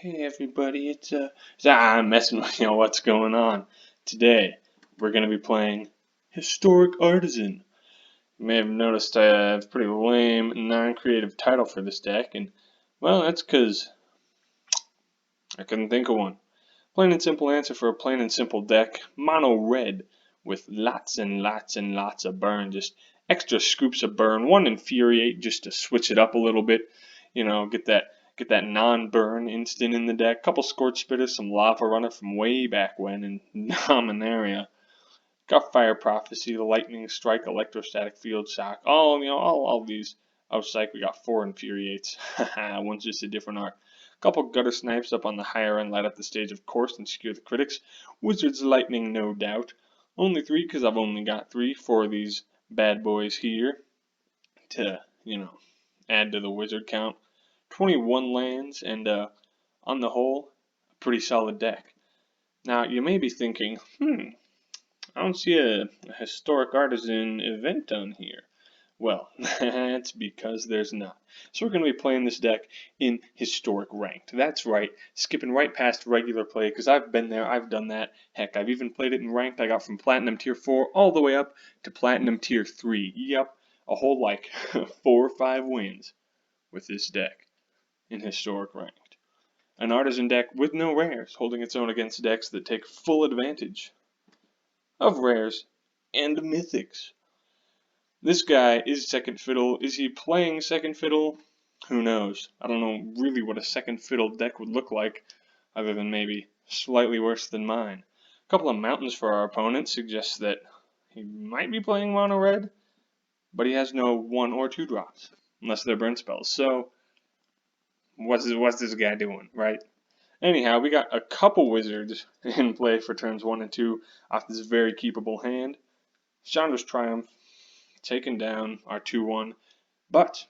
Hey everybody, I'm messing with you. What's going on? Today we're gonna be playing Historic Artisan. You may have noticed I have a pretty lame, non-creative title for this deck, and well, that's 'cause I couldn't think of one. Plain and simple answer for a plain and simple deck: mono red with lots and lots and lots of burn, just extra scoops of burn, one infuriate just to switch it up a little bit. Get that non-burn instant in the deck. Couple Scorch Spitters, some Lava Runner from way back when in Dominaria. Got Fire Prophecy, the Lightning Strike, Electrostatic Field Shock. All these. Oh, psych, we got 4 Infuriates. Haha, one's just a different art. Couple Gutter Snipes up on the higher end, light up the stage, of course, and skewer the critics. Wizard's Lightning, no doubt. Only 3, because I've only got 3 for these bad boys here to, add to the wizard count. 21 lands, and on the whole, a pretty solid deck. Now, you may be thinking, I don't see a Historic Artisan event on here. Well, that's because there's not. So we're going to be playing this deck in Historic Ranked. That's right, skipping right past regular play, because I've been there, I've done that. Heck, I've even played it in Ranked. I got from Platinum Tier 4 all the way up to Platinum Tier 3. Yep, a whole 4 or 5 wins with this deck in Historic Ranked. An Artisan deck with no rares, holding its own against decks that take full advantage of rares and mythics. This guy is second fiddle. Is he playing second fiddle? Who knows? I don't know really what a second fiddle deck would look like, other than maybe slightly worse than mine. A couple of mountains for our opponent suggests that he might be playing mono red, but he has no 1 or 2 drops, unless they're burn spells. So, what's this guy doing, right? Anyhow, we got a couple wizards in play for turns 1 and 2 off this very keepable hand. Chandra's Triumph, taking down our 2-1, but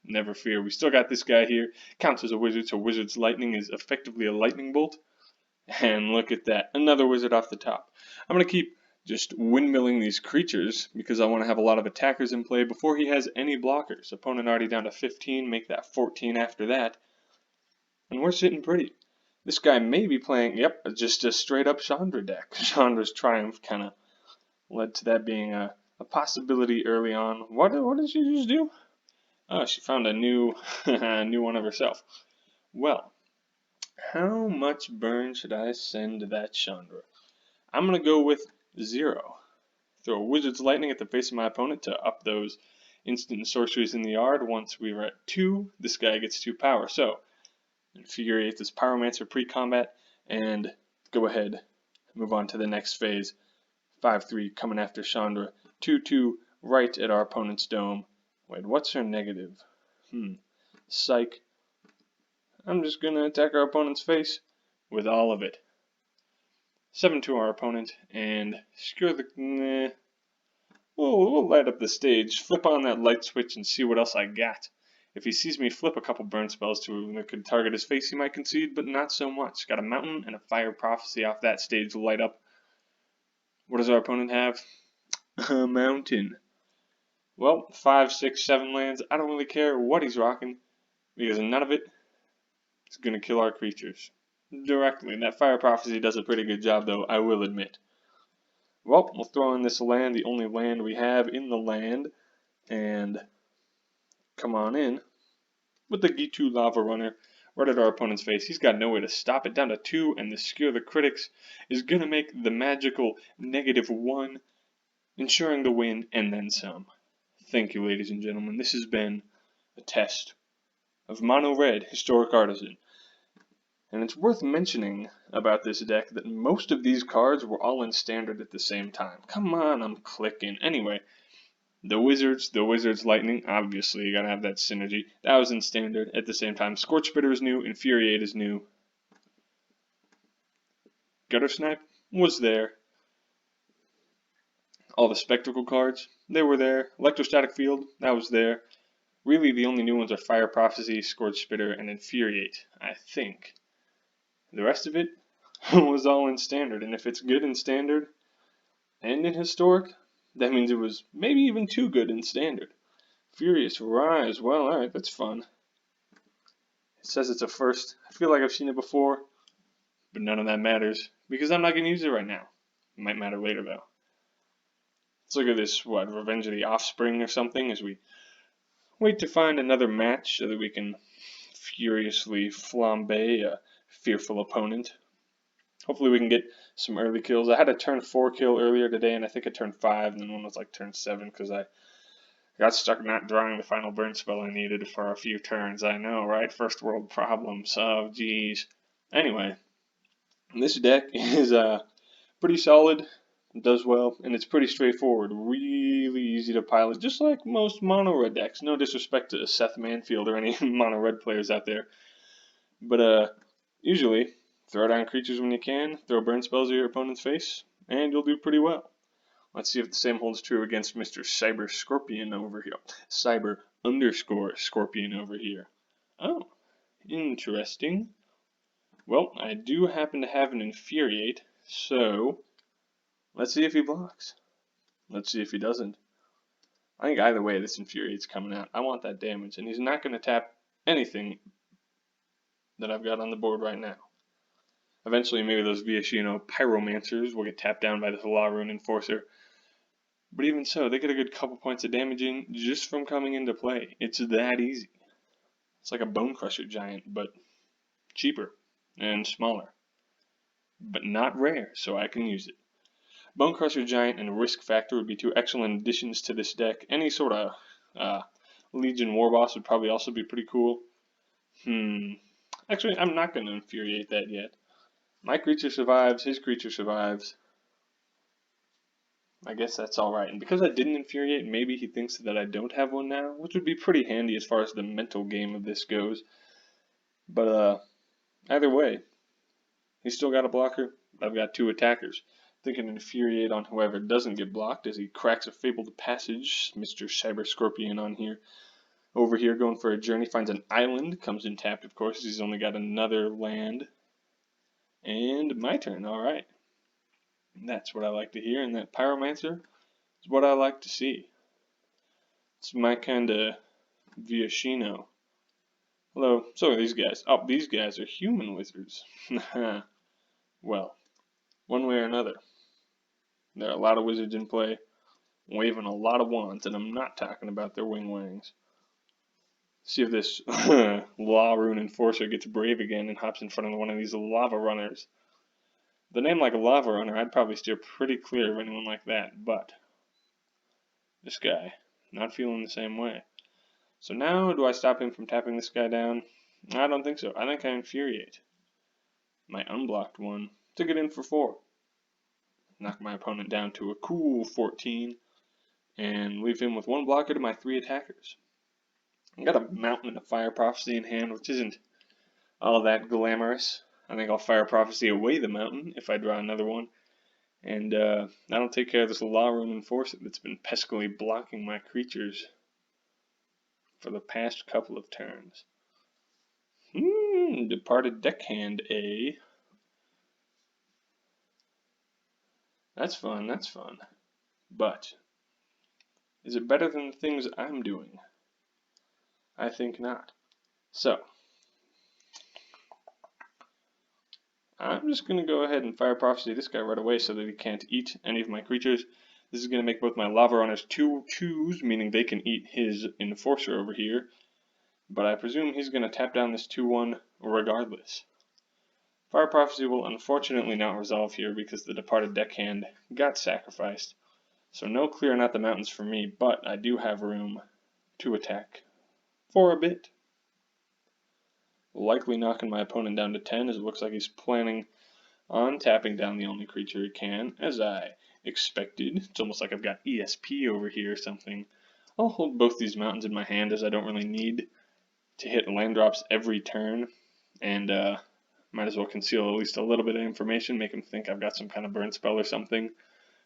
never fear, we still got this guy here. Counts as a wizard, so Wizard's Lightning is effectively a lightning bolt. And look at that, another wizard off the top. I'm going to keep just windmilling these creatures because I want to have a lot of attackers in play before he has any blockers. Opponent already down to 15, make that 14 after that. And we're sitting pretty. This guy may be playing, just a straight up Chandra deck. Chandra's Triumph kind of led to that being a possibility early on. What did she just do? Oh, she found a new new one of herself. Well, how much burn should I send to that Chandra? I'm going to go with 0. Throw a Wizard's Lightning at the face of my opponent to up those instant sorceries in the yard. Once we were at 2, this guy gets 2 power. So, infuriate this Pyromancer pre-combat and go ahead, move on to the next phase. 5-3 coming after Chandra. 2-2 right at our opponent's dome. Wait, what's her negative? Psych. I'm just going to attack our opponent's face with all of it. 7-2 our opponent, and screw the... We'll light up the stage, flip on that light switch, and see what else I got. If he sees me flip a couple burn spells to him that could target his face, he might concede, but not so much. Got a Mountain and a Fire Prophecy off that stage to light up. What does our opponent have? A Mountain. Well, 5, 6, 7 lands. I don't really care what he's rocking, because none of it is going to kill our creatures directly. And that Fire Prophecy does a pretty good job, though, I will admit. Well, we'll throw in this land, the only land we have in the land, and come on in with the G2 Lava Runner right at our opponent's face. He's got no way to stop it, down to 2, and the Skewer the Critics is going to make the magical -1, ensuring the win and then some. Thank you, ladies and gentlemen. This has been a test of Mono Red Historic Artisan. And it's worth mentioning about this deck that most of these cards were all in Standard at the same time. Come on, I'm clicking. Anyway, the Wizard's Lightning, obviously you gotta have that synergy. That was in Standard at the same time. Scorch Spitter is new, Infuriate is new. Gutter Snipe was there. All the Spectacle cards, they were there. Electrostatic Field, that was there. Really, the only new ones are Fire Prophecy, Scorch Spitter, and Infuriate, I think. The rest of it was all in Standard, and if it's good in Standard and in Historic, that means it was maybe even too good in Standard. Furious Rise, well, alright, that's fun. It says it's a first. I feel like I've seen it before, but none of that matters because I'm not going to use it right now. It might matter later though. Let's look at this, Revenge of the Offspring or something, as we wait to find another match so that we can furiously flambe a fearful opponent. Hopefully we can get some early kills. I had a turn 4 kill earlier today, and I think I turned 5, and then one was like turn 7 because I got stuck not drawing the final burn spell I needed for a few turns. I know, right? First world problems. Oh, geez. Anyway, this deck is pretty solid. It does well, and it's pretty straightforward. Really easy to pilot, just like most mono red decks. No disrespect to Seth Manfield or any mono red players out there. But usually, throw down creatures when you can, throw burn spells at your opponent's face, and you'll do pretty well. Let's see if the same holds true against Mr. Cyber Scorpion over here. Cyber_Scorpion over here. Oh, interesting. Well, I do happen to have an Infuriate, so let's see if he blocks. Let's see if he doesn't. I think either way this Infuriate's coming out. I want that damage, and he's not going to tap anything that I've got on the board right now. Eventually, maybe those Viashino Pyromancers will get tapped down by this Law Rune Enforcer. But even so, they get a good couple points of damage in just from coming into play. It's that easy. It's like a Bone Crusher Giant, but cheaper and smaller. But not rare, so I can use it. Bone Crusher Giant and Risk Factor would be two excellent additions to this deck. Any sort of Legion Warboss would probably also be pretty cool. Actually, I'm not going to Infuriate that yet. My creature survives, his creature survives. I guess that's alright. And because I didn't Infuriate, maybe he thinks that I don't have one now, which would be pretty handy as far as the mental game of this goes. But either way, he's still got a blocker. I've got 2 attackers. I think an Infuriate on whoever doesn't get blocked as he cracks a Fabled Passage. Mr. Cyber Scorpion on here. Over here going for a journey, finds an island, comes in tapped of course, he's only got another land. And my turn, alright. That's what I like to hear, and that Pyromancer is what I like to see. It's my kind of Viashino. Hello, so are these guys. Oh, these guys are human wizards. Well, one way or another, there are a lot of wizards in play, waving a lot of wands, and I'm not talking about their wing-wangs. See if this Law Rune Enforcer gets brave again and hops in front of one of these lava runners. The name like a lava runner, I'd probably steer pretty clear of anyone like that, but this guy, not feeling the same way. So now, do I stop him from tapping this guy down? I don't think so. I think I Infuriate. My unblocked one to get in for 4. Knock my opponent down to a cool 14, and leave him with 1 blocker to my 3 attackers. I got a Mountain and a Fire Prophecy in hand, which isn't all that glamorous. I think I'll Fire Prophecy away the mountain if I draw another one. And that'll take care of this Law Rune Enforcer that's been peskily blocking my creatures for the past couple of turns. Departed Deckhand, eh? That's fun, that's fun. But, is it better than the things I'm doing? I think not. So, I'm just going to go ahead and Fire Prophecy this guy right away so that he can't eat any of my creatures. This is going to make both my Lava Runners 2/2s, meaning they can eat his Enforcer over here. But I presume he's going to tap down this 2/1 regardless. Fire Prophecy will unfortunately not resolve here because the Departed Deckhand got sacrificed. So no clearing out the mountains for me, but I do have room to attack for a bit. Likely knocking my opponent down to 10 as it looks like he's planning on tapping down the only creature he can, as I expected. It's almost like I've got ESP over here or something. I'll hold both these mountains in my hand as I don't really need to hit land drops every turn, and might as well conceal at least a little bit of information, make him think I've got some kind of burn spell or something.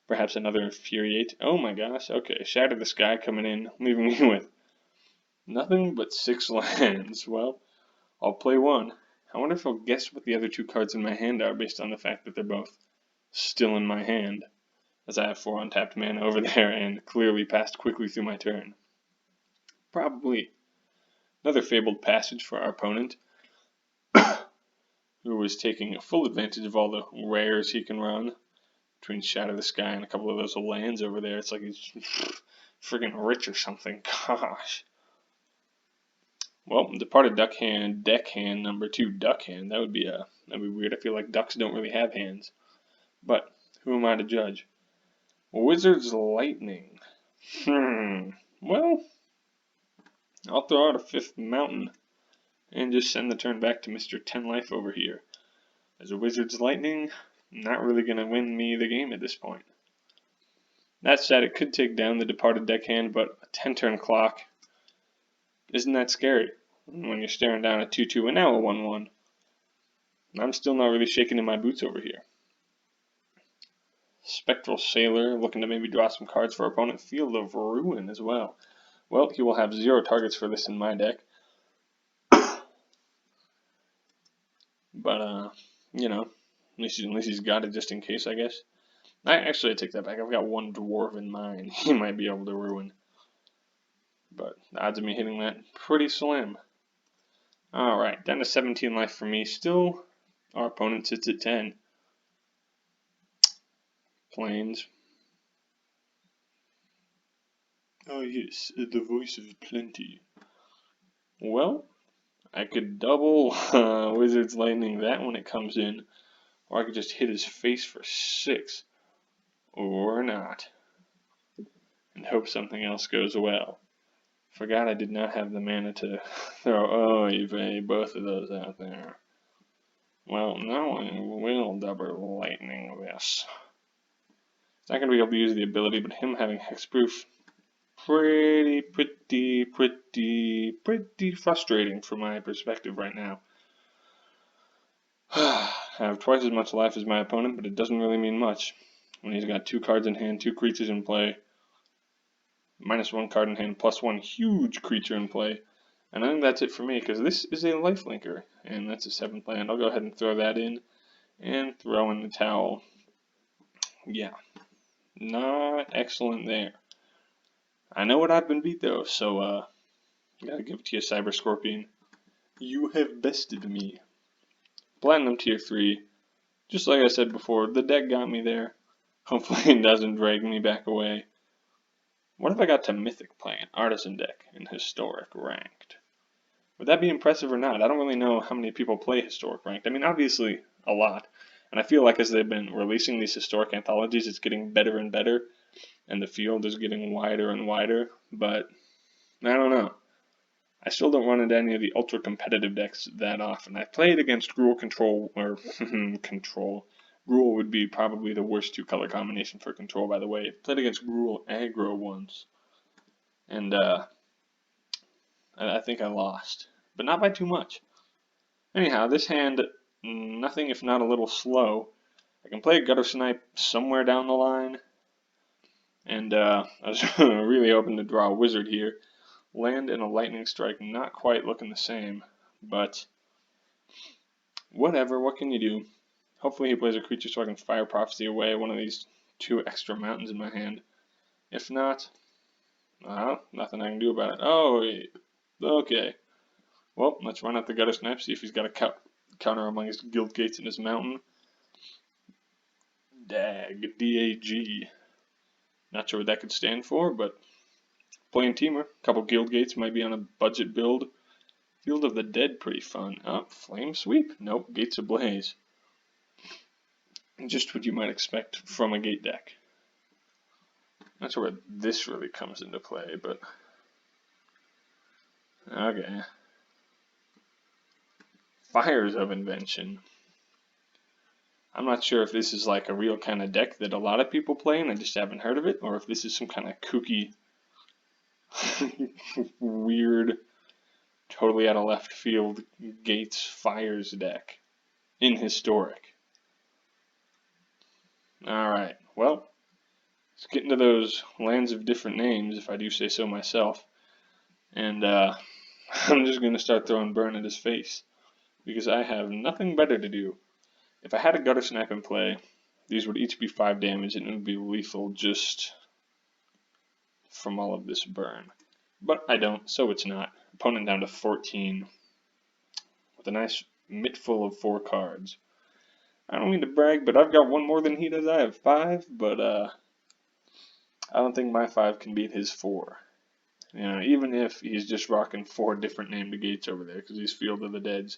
Perhaps another Infuriate. Oh my gosh, okay, Shatter the Sky coming in, leaving me with nothing but 6 lands. Well, I'll play one. I wonder if he'll guess what the other 2 cards in my hand are based on the fact that they're both still in my hand, as I have 4 untapped mana over there and clearly passed quickly through my turn. Probably. Another Fabled Passage for our opponent. who is taking full advantage of all the rares he can run between Shadow the Sky and a couple of those lands over there. It's like he's friggin' rich or something. Gosh. Well, Departed Duck Hand, deck hand number 2, Duck Hand. That'd be weird. I feel like ducks don't really have hands. But who am I to judge? Wizard's Lightning. Well, I'll throw out a 5th Mountain and just send the turn back to Mr. 10 Life over here. As a Wizard's Lightning, not really going to win me the game at this point. That said, it could take down the Departed Deckhand, but a 10-turn clock isn't that scary when you're staring down a 2-2 and now a 1-1. I'm still not really shaking in my boots over here. Spectral Sailor, looking to maybe draw some cards for our opponent. Field of Ruin as well. Well, he will have 0 targets for this in my deck. But, you know, at least he's got it just in case, I guess. I take that back. I've got 1 dwarf in mine. He might be able to ruin. But the odds of me hitting that, pretty slim. Alright, down to 17 life for me. Still, our opponent sits at 10. Plains. Oh yes, the voice of plenty. Well, I could double Wizard's Lightning that when it comes in. Or I could just hit his face for 6. Or not. And hope something else goes well. Forgot I did not have the mana to throw both of those out there. Well, now I will double lightning this. It's not going to be able to use the ability, but him having hexproof, pretty frustrating from my perspective right now. I have twice as much life as my opponent, but it doesn't really mean much when he's got 2 cards in hand, 2 creatures in play, -1 card in hand, +1 huge creature in play. And I think that's it for me, because this is a lifelinker, and that's a 7th land. I'll go ahead and throw that in, and throw in the towel. Yeah, not excellent there. I know what I've been beat, though, so, gotta give it to you, Cyber Scorpion. You have bested me. Platinum Tier 3. Just like I said before, the deck got me there. Hopefully it doesn't drag me back away. What if I got to Mythic playing an Artisan deck in Historic Ranked? Would that be impressive or not? I don't really know how many people play Historic Ranked. I mean, obviously, a lot. And I feel like as they've been releasing these Historic Anthologies, it's getting better and better. And the field is getting wider and wider. But, I don't know. I still don't run into any of the ultra-competitive decks that often. I've played against Gruul Control, or Control. Gruul would be probably the worst 2-color combination for Control, by the way. I've played against Gruul Aggro once. And, I think I lost. But not by too much. Anyhow, this hand, nothing if not a little slow. I can play a Gutter Snipe somewhere down the line. And, I was really hoping to draw a Wizard here. Land and a Lightning Strike, not quite looking the same, but whatever, what can you do? Hopefully he plays a creature so I can Fire Prophecy away one of these 2 extra mountains in my hand. If not, nothing I can do about it. Oh, okay. Well, let's run out the Gutter Snipe, see if he's got a counter among his Guild Gates and his mountain. DAG, D-A-G. Not sure what that could stand for, but playing Teamer. Couple Guild Gates, might be on a budget build. Field of the Dead, pretty fun. Flame Sweep? Nope, Gates Ablaze. Just what you might expect from a gate deck. Not sure where this really comes into play, but okay. Fires of Invention. I'm not sure if this is like a real kind of deck that a lot of people play and I just haven't heard of it, or if this is some kind of kooky, weird, totally out of left field Gates Fires deck in Historic. Alright, well, let's get into those lands of different names, if I do say so myself. And I'm just going to start throwing burn at his face, because I have nothing better to do. If I had a Gutter Snipe in play, these would each be 5 damage, and it would be lethal just from all of this burn. But I don't, so it's not. Opponent down to 14, with a nice mitt full of 4 cards. I don't mean to brag, but I've got one more than he does. I have 5, but I don't think my 5 can beat his 4. You know, even if he's just rocking 4 different name negates over there, because he's Field of the Deads.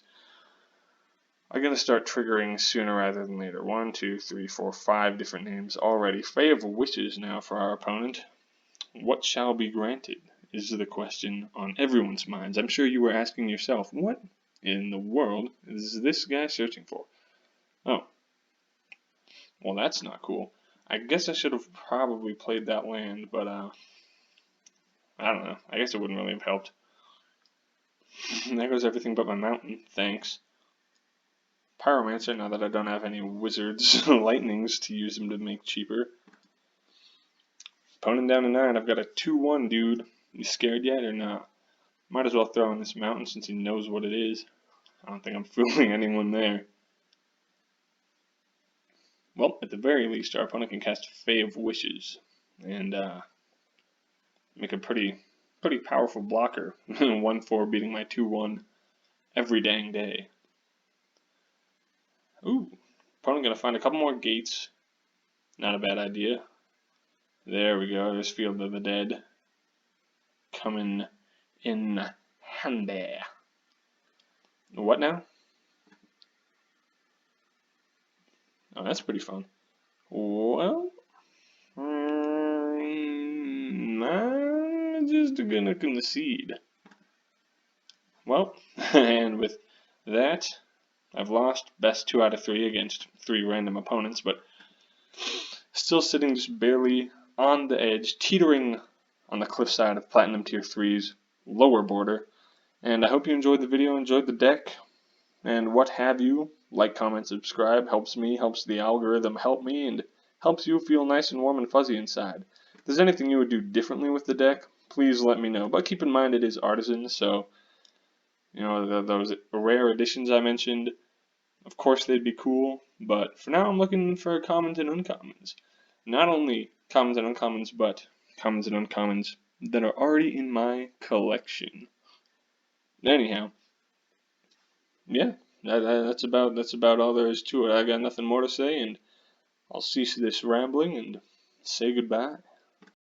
I'm going to start triggering sooner rather than later. 1, 2, 3, 4, 5 different names already. Fae of Wishes now for our opponent. What shall be granted is the question on everyone's minds. I'm sure you were asking yourself, what in the world is this guy searching for? Oh, well, that's not cool. I guess I should have probably played that land, but I don't know. I guess it wouldn't really have helped. There goes everything but my mountain. Thanks. Pyromancer, now that I don't have any wizards lightnings to use them to make cheaper. Opponent down to 9. I've got a 2-1, dude. You scared yet or not? Might as well throw in this mountain since he knows what it is. I don't think I'm fooling anyone there. Well, at the very least, our opponent can cast Fae of Wishes and make a pretty powerful blocker. 1-4 beating my 2-1 every dang day. Ooh, opponent gonna find a couple more gates. Not a bad idea. There we go. There's Field of the Dead coming in handy. What now? Oh, that's pretty fun. Well, I'm just gonna concede. Well, and with that, I've lost best 2 out of 3 against 3 random opponents, but still sitting just barely on the edge, teetering on the cliffside of Platinum Tier 3's lower border. And I hope you enjoyed the video, enjoyed the deck, and what have you. Like, comment, subscribe. Helps me, helps the algorithm help me, and helps you feel nice and warm and fuzzy inside. If there's anything you would do differently with the deck, please let me know. But keep in mind it is Artisan, so, you know, those rare editions I mentioned, of course they'd be cool, but for now I'm looking for commons and uncommons. Not only commons and uncommons, but commons and uncommons that are already in my collection. Anyhow, yeah, that's about all there is to it. I got nothing more to say, and I'll cease this rambling and say goodbye.